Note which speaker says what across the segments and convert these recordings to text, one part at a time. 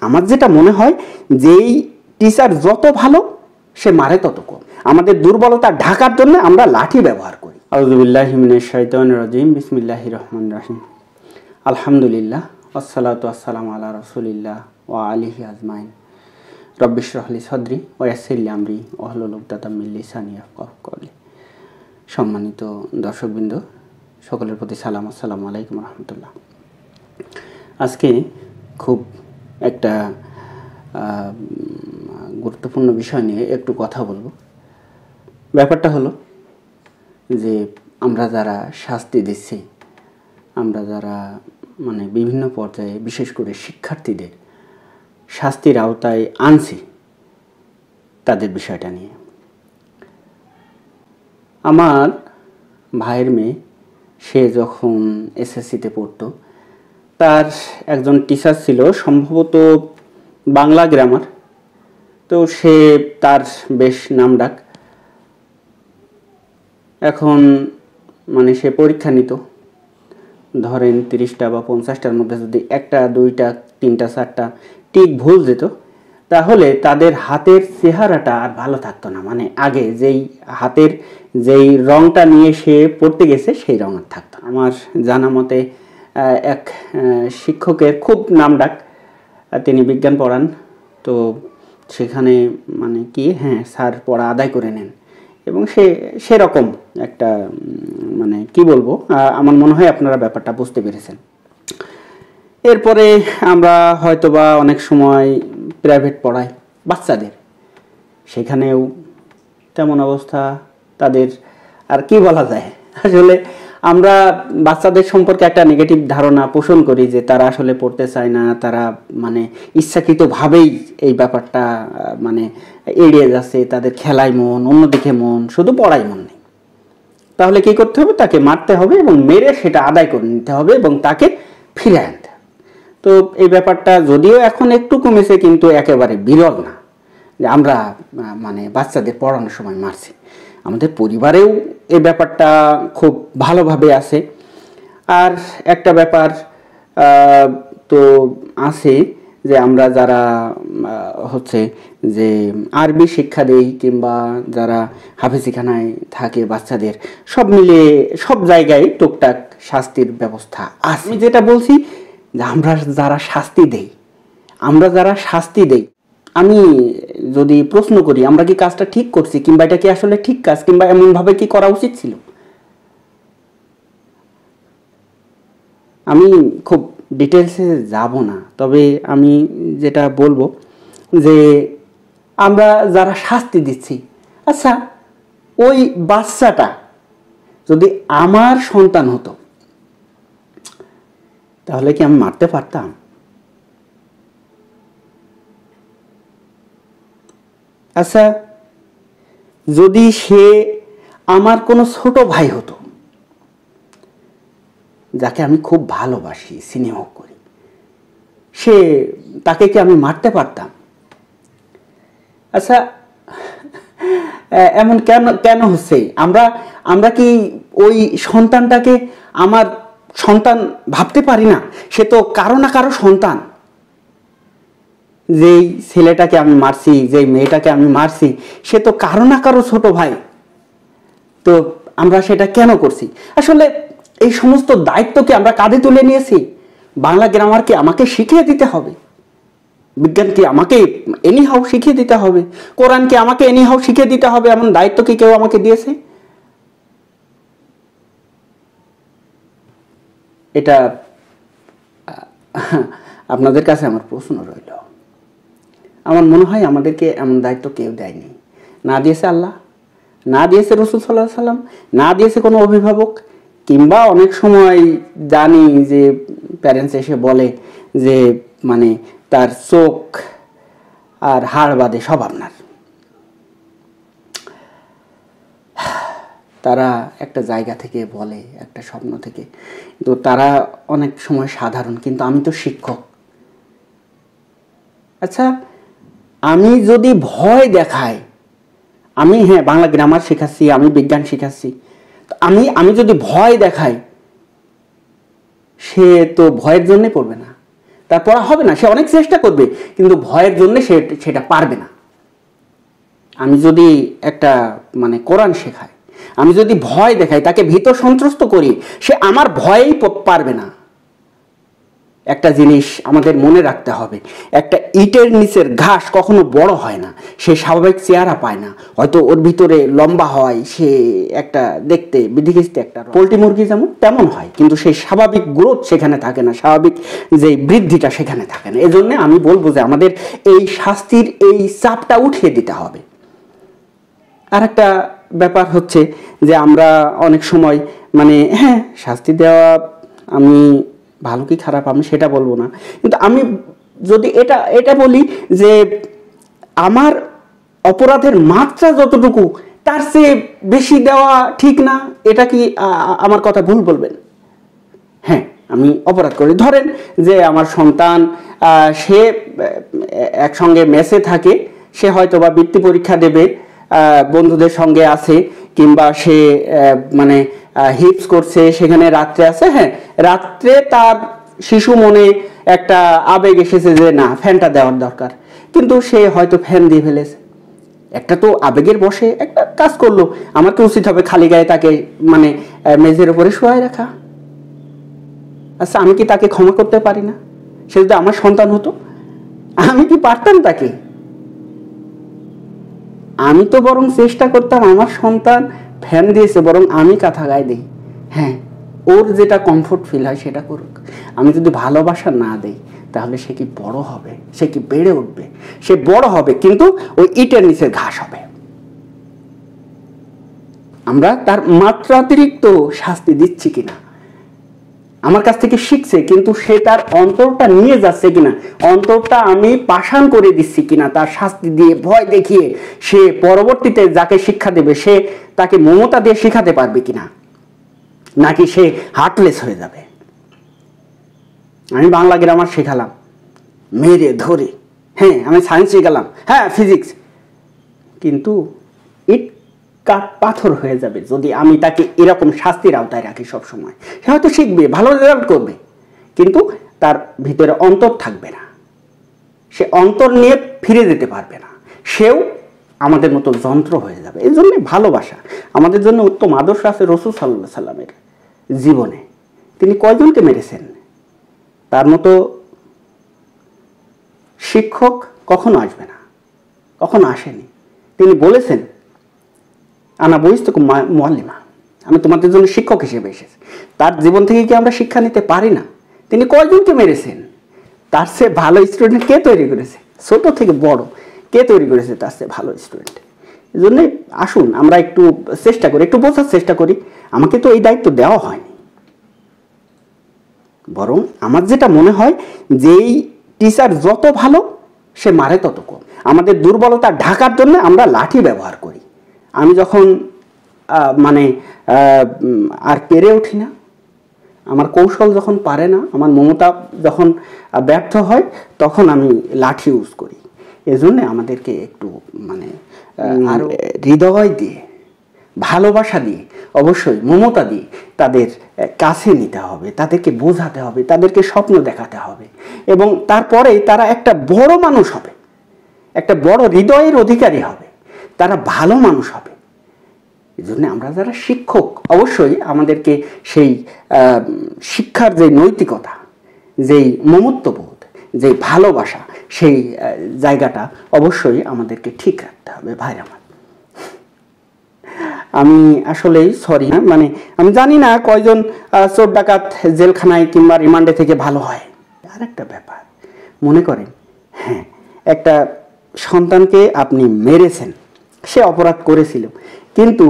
Speaker 1: আমার যেটা মনে হয় যেই টিচার যত ভালো সে মারে তত কম। আমাদের দুর্বলতা ঢাকার জন্য আমরা লাঠি ব্যবহার করি। আউযুবিল্লাহি মিনাশ শাইতানির রাজিম, বিসমিল্লাহির রহমানির রহিম। আলহামদুলিল্লাহ, ওয়াসসালাতু ওয়াসসালামু আলা রাসূলিল্লাহ ওয়া আলিহি আজমাইন। রব্বি ইশরাহ লি সাদরি ওয়া ইয়াসসির লি আমরি ওয়াহলুল উকদাতাম মিন লিসানি ইয়াফকাহু কওলি। সম্মানিত দর্শকবৃন্দ, সকলের প্রতি সালাম, আসসালামু আলাইকুম রাহমাতুল্লাহ। আজকে খুব একটা গুরুত্বপূর্ণ বিষয় নিয়ে একটু কথা বলবো। ব্যাপারটা হলো যে আমরা যারা শাস্তি দিচ্ছি, আমরা যারা বিভিন্ন পর্যায়ে বিশেষ করে শিক্ষার্থীদের শাস্তির আওতায় আনছি, তাদের বিষয়টা নিয়ে। আমার ভাইয়ের মেয়ে, সে যখন এসএসসিতে পড়তো, তার একজন টিচার ছিল, সম্ভবত বাংলা গ্রামার। তো সে তার বেশ নামডাক। এখন সে পরীক্ষা নিত, ধরেন 30টা বা 50টার মধ্যে যদি 1টা 2টা 3টা 4টা ঠিক ভুল যেত, তাহলে তাদের হাতের চেহারাটা আর ভালো থাকতো না। আগে যেই হাতের যেই রংটা নিয়ে সে পড়তে গেছে সেই রং আর থাকতো। আমার জানা মতে এক শিক্ষকের খুব নামডাক, তিনি বিজ্ঞান পড়ান। তো সেখানে স্যার পড়া আদায় করে নেন এবং সেরকম একটা কি বলবো, আমার মনে হয় আপনারা ব্যাপারটা বুঝতে পেরেছেন। এরপরে আমরা হয়তোবা অনেক সময় প্রাইভেট পড়াই বাচ্চাদের, সেখানেও তেমন অবস্থা। তাদের আর কি বলা যায়, আসলে আমরা বাচ্চাদের সম্পর্কে একটা নেগেটিভ ধারণা পোষণ করি যে তারা আসলে পড়তে চায় না, তারা ইচ্ছাকৃতভাবেই এই ব্যাপারটা এড়িয়ে যাচ্ছে, তাদের খেলায় মন, অন্যদিকে মন, শুধু পড়ায় মন নেই। তাহলে কি করতে হবে? তাকে মারতে হবে এবং মেরে সেটা আদায় করে নিতে হবে এবং তাকে ফিরে আনতে হবে। তো এই ব্যাপারটা যদিও এখন একটু কমেছে, কিন্তু একেবারে বিরল না যে আমরা বাচ্চাদের পড়ানোর সময় মারছি। আমাদের পরিবারেও এই ব্যাপারটা খুব ভালোভাবে আছে। আর একটা ব্যাপার তো আছে যে আমরা যারা যে আরবি শিক্ষা দেই কিংবা যারা হাফেজিখানায় থাকে বাচ্চাদের, সব মিলিয়ে সব জায়গায় টুকটাক শাস্তির ব্যবস্থা আছে। আমি যেটা বলছি যে আমরা যারা শাস্তি দেই, আমি যদি প্রশ্ন করি আমরা কি কাজটা ঠিক করছি, কিংবা এটা কি আসলে ঠিক কাজ, কিংবা এমনভাবে কি করা উচিত ছিল? আমি খুব ডিটেলসে যাব না, তবে আমি যেটা বলবো যে আমরা যারা শাস্তি দিচ্ছি, আচ্ছা ওই বাচ্চাটা যদি আমার সন্তান হতো তাহলে কি আমি মারতে পারতাম? আচ্ছা যদি সে আমার কোনো ছোট ভাই হতো, যাকে আমি খুব ভালোবাসি, স্নেহ করি, তাকে কি আমি মারতে পারতাম? আচ্ছা এমন কেন হচ্ছে? আমরা কি ওই সন্তানটাকে আমার সন্তান ভাবতে পারি না? সে তো কারো না কারো সন্তান। যেই ছেলেটাকে আমি মারছি, যেই মেয়েটাকে আমি মারছি, সে তো কারো না কারো ছোট ভাই। তো আমরা সেটা কেন করছি? আসলে এই সমস্ত দায়িত্বকে আমরা কাঁধে তুলে নিয়েছি। বাংলা গ্রামারকে আমাকে শিখিয়ে দিতে হবে, বিজ্ঞানকে আমাকে এনিহাউ শিখিয়ে দিতে হবে, কোরআনকে আমাকে এনিহাউ শিখিয়ে দিতে হবে, এমন দায়িত্ব কি কেউ আমাকে দিয়েছে? এটা আপনাদের কাছে আমার প্রশ্ন রইল। আমার মনে হয় আমাদেরকে এমন দায়িত্ব কেউ দেয়নি। না দিয়েছে আল্লাহ, না দিয়েছে রাসূল সাল্লাল্লাহু আলাইহি ওয়াসাল্লাম, না দিয়েছে কোনো অভিভাবক। কিংবা অনেক সময় জানি যে প্যারেন্টস এসে বলে যে তার চোখ আর হাড় বাদে সব আপনার। তারা একটা জায়গা থেকে বলে, একটা স্বপ্ন থেকে। তো তারা অনেক সময় সাধারণ, কিন্তু আমি তো শিক্ষক। আচ্ছা আমি যদি ভয় দেখাই, আমি বাংলা গ্রামার শেখাচ্ছি, আমি বিজ্ঞান শেখাচ্ছি, আমি যদি ভয় দেখাই, সে তো ভয়ের জন্যই পড়বে না। তার পড়া হবে না, সে অনেক চেষ্টা করবে কিন্তু ভয়ের জন্য সেটা পারবে না। আমি যদি একটা মানে কোরআন শেখাই, আমি যদি ভয় দেখাই, তাকে ভীত সন্ত্রস্ত করি, সে আমার ভয়েই পারবে না। একটা জিনিস আমাদের মনে রাখতে হবে, একটা ইটের নিচের ঘাস কখনো বড় হয় না, সে স্বাভাবিক চেহারা পায় না। হয়তো ওর ভিতরে লম্বা হয়, সে একটা দেখতে বিধিকিস্তে একটা পোলট্রি মুরগি যেমন তেমন হয়, কিন্তু সেই স্বাভাবিক গ্রোথ সেখানে থাকে না, স্বাভাবিক যে বৃদ্ধিটা সেখানে থাকে না। এজন্য আমি বলবো যে আমাদের এই শাস্তির এই চাপটা উঠিয়ে দিতে হবে। আর একটা ব্যাপার হচ্ছে যে আমরা অনেক সময় মানে হ্যাঁ শাস্তি দেওয়া, আমি ভালো কি খারাপ আমি সেটা বলবো না, কিন্তু আমি যদি এটা বলি যে আমার অপরাধের মাত্রা যতটুকু তার চেয়ে বেশি দেওয়া ঠিক না, এটা কি আমার কথা ভুল বলবেন? হ্যাঁ, আমি অপরাধ করি, ধরেন যে আমার সন্তান সে একসঙ্গে মেসে থাকে, সে হয়তো বা বৃত্তি পরীক্ষা দেবে, বন্ধুদের সঙ্গে আছে, কিংবা সে মানে হিপস করছে, সেখানে রাত্রে আছে। হ্যাঁ, রাত্রে তার শিশু মনে একটা আবেগ এসেছে যে না ফ্যানটা দেওয়ার দরকার, কিন্তু সে হয়তো ফ্যান দিয়ে ফেলেছে। একটা তো আবেগের বশে একটা কাজ করলো, আমার তো উচিত হবে খালি গায়ে তাকে মানে মেঝের উপরে শোয়ায় রাখা। আচ্ছা, আমি কি তাকে ক্ষমা করতে পারি না? সে যদি আমার সন্তান হতো, আমি কি পারতাম তাকে? আমি তো বরং চেষ্টা করতাম আমার সন্তান ফ্যান দিয়েছে, বরং আমি কাঁথা গায়ে দিই, হ্যাঁ ওর যেটা কমফোর্ট ফিল হয় সেটা করুক। আমি যদি ভালোবাসা না দেই তাহলে সে কি বড় হবে? সে কি বেড়ে উঠবে? সে বড় হবে কিন্তু ওই ইটের নিচে ঘাস হবে। আমরা তার মাত্রাতিরিক্ত শাস্তি দিচ্ছি কিনা, আমার কাছ থেকে শিখছে কিন্তু সে তার অন্তরটা নিয়ে যাচ্ছে কিনা, অন্তরটা আমি পাষাণ করে দিচ্ছি কিনা, তার শাস্তি দিয়ে ভয় দেখিয়ে সে পরবর্তীতে যাকে শিক্ষা দেবে সে তাকে মমতা দিয়ে শিখাতে পারবে কিনা, নাকি সে হার্টলেস হয়ে যাবে। আমি বাংলা গ্রামার শেখালাম মেরে ধরে, হ্যাঁ আমি সায়েন্স শেখালাম, হ্যাঁ ফিজিক্স, কিন্তু ইট কাঠ পাথর হয়ে যাবে যদি আমি তাকে এরকম শাস্তির আওতায় রাখি সব সময়। সে হয়তো শিখবে, ভালো রেজাল্ট করবে, কিন্তু তার ভিতরে অন্তর থাকবে না, সে অন্তর নিয়ে ফিরে যেতে পারবে না, সেও আমাদের মতো যন্ত্র হয়ে যাবে। এই জন্য ভালোবাসা আমাদের জন্য উত্তম আদর্শ আছে রাসূল সাল্লাল্লাহু আলাইহি সাল্লামের জীবনে। তিনি কয়জনকে মেরেছেন? তার মতো শিক্ষক কখনো আসবে না, কখনো আসেনি। তিনি বলেছেন আনা বুইস্তুকুম মুআল্লিমা, আমি তোমাদের জন্য শিক্ষক হিসেবে এসেছি। তার জীবন থেকে কি আমরা শিক্ষা নিতে পারি না? তিনি কয়জনকে মেরেছেন? তার চেয়ে ভালো স্টুডেন্ট কে তৈরি করেছে? ছোট থেকে বড় কে তৈরি করেছে তার চেয়ে ভালো স্টুডেন্ট? এই জন্য আসুন আমরা একটু চেষ্টা করি, একটু বোঝার চেষ্টা করি। আমাকে তো এই দায়িত্ব দেওয়া হয়নি, বরং আমার যেটা মনে হয় যেই টিচার যত ভালো সে মারে তত কম। আমাদের দুর্বলতা ঢাকার জন্য আমরা লাঠি ব্যবহার করি। আমি যখন মানে আর পেরে উঠি না, আমার কৌশল যখন পারে না, আমার মমতা যখন ব্যর্থ হয়, তখন আমি লাঠি ইউজ করি। এজন্য আমাদেরকে একটু মানে আরো হৃদয় দিয়ে, ভালোবাসা দিয়ে, অবশ্যই মমতা দিয়ে তাদের কাছে নিতে হবে, তাদেরকে বোঝাতে হবে, তাদেরকে স্বপ্ন দেখাতে হবে, এবং তারপরে তারা একটা বড় মানুষ হবে, একটা বড় হৃদয়ের অধিকারী হবে, তারা ভালো মানুষ হবে। এই জন্য আমরা যারা শিক্ষক অবশ্যই আমাদেরকে সেই শিক্ষার যে নৈতিকতা, যেই মমত্ববোধ, যে ভালোবাসা, সেই জায়গাটা অবশ্যই আমাদেরকে ঠিক রাখতে হবে। ভাই আমার, আমি আসলেই সরি, হ্যাঁ মানে আমি জানি না কয়জন চোর ডাকাত জেলখানায় কিংবা রিমান্ডে থেকে ভালো হয়। আর একটা ব্যাপার মনে করেন, হ্যাঁ একটা সন্তানকে আপনি মেরেছেন, সে অপরাধ করেছিল, কিন্তু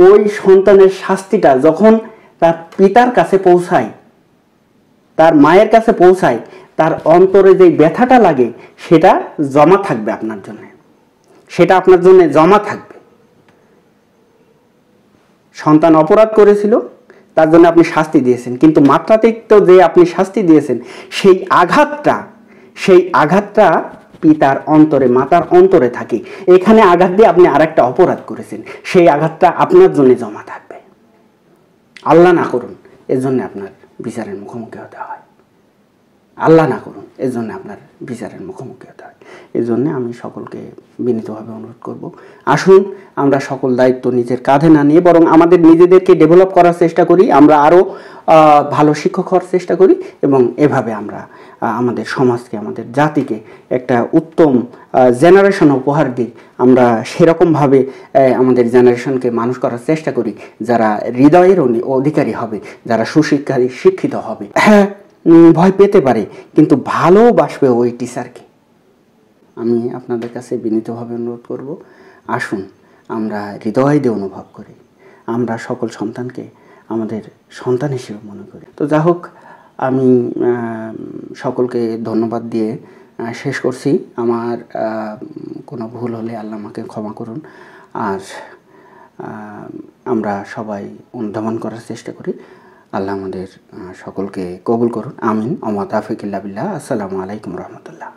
Speaker 1: ওই সন্তানের শাস্তিটা যখন তার পিতার কাছে পৌঁছায়, তার মায়ের কাছে পৌঁছায়, তার অন্তরে যে ব্যথাটা লাগে সেটা জমা থাকবে আপনার জন্য, সেটা আপনার জন্য জমা থাকবে। সন্তান অপরাধ করেছিল, তার জন্য আপনি শাস্তি দিয়েছেন, কিন্তু মাত্রাতিরিক্ত যে আপনি শাস্তি দিয়েছেন সেই আঘাতটা পিতার অন্তরে, মাতার অন্তরে থাকে। এখানে আঘাত দিয়ে আপনি আরেকটা অপরাধ করেছেন, সেই আঘাতটা আপনার জন্য জমা থাকবে। আল্লাহ না করুন এর জন্য আপনার বিচারের মুখোমুখি হতে হয়। আল্লাহ না করুন, এর জন্য আপনার বিচারের মুখোমুখি হতে হয়। এই জন্যে আমি সকলকে বিনীতভাবে অনুরোধ করব, আসুন আমরা সকল দায়িত্ব নিজের কাঁধে না নিয়ে বরং আমাদের নিজেদেরকে ডেভেলপ করার চেষ্টা করি, আমরা আরও ভালো শিক্ষক হওয়ার চেষ্টা করি এবং এভাবে আমরা আমাদের সমাজকে, আমাদের জাতিকে একটা উত্তম জেনারেশন উপহার দিই। আমরা সেরকমভাবে আমাদের জেনারেশনকে মানুষ করার চেষ্টা করি যারা হৃদয়ের অধিকারী হবে, যারা শিক্ষিত হবে। হ্যাঁ, ভয় পেতে পারে, কিন্তু ভালোবাসবে ওই টিচারকে। আমি আপনাদের কাছে বিনীতভাবে অনুরোধ করব, আসুন আমরা হৃদয় দিয়ে অনুভব করি, আমরা সকল সন্তানকে আমাদের সন্তান হিসেবে মনে করি। তো যা হোক, আমি সকলকে ধন্যবাদ দিয়ে শেষ করছি। আমার কোনো ভুল হলে আল্লাহ আমাকে ক্ষমা করুন। আর আমরা সবাই অনুধাবন করার চেষ্টা করি। আল্লাহ আমাদের সকলকে কবুল করুন, আমিন। ওমা তাওফিক ইল্লা বিল্লাহ। আসসালামু আলাইকুম রহমতুল্লাহ।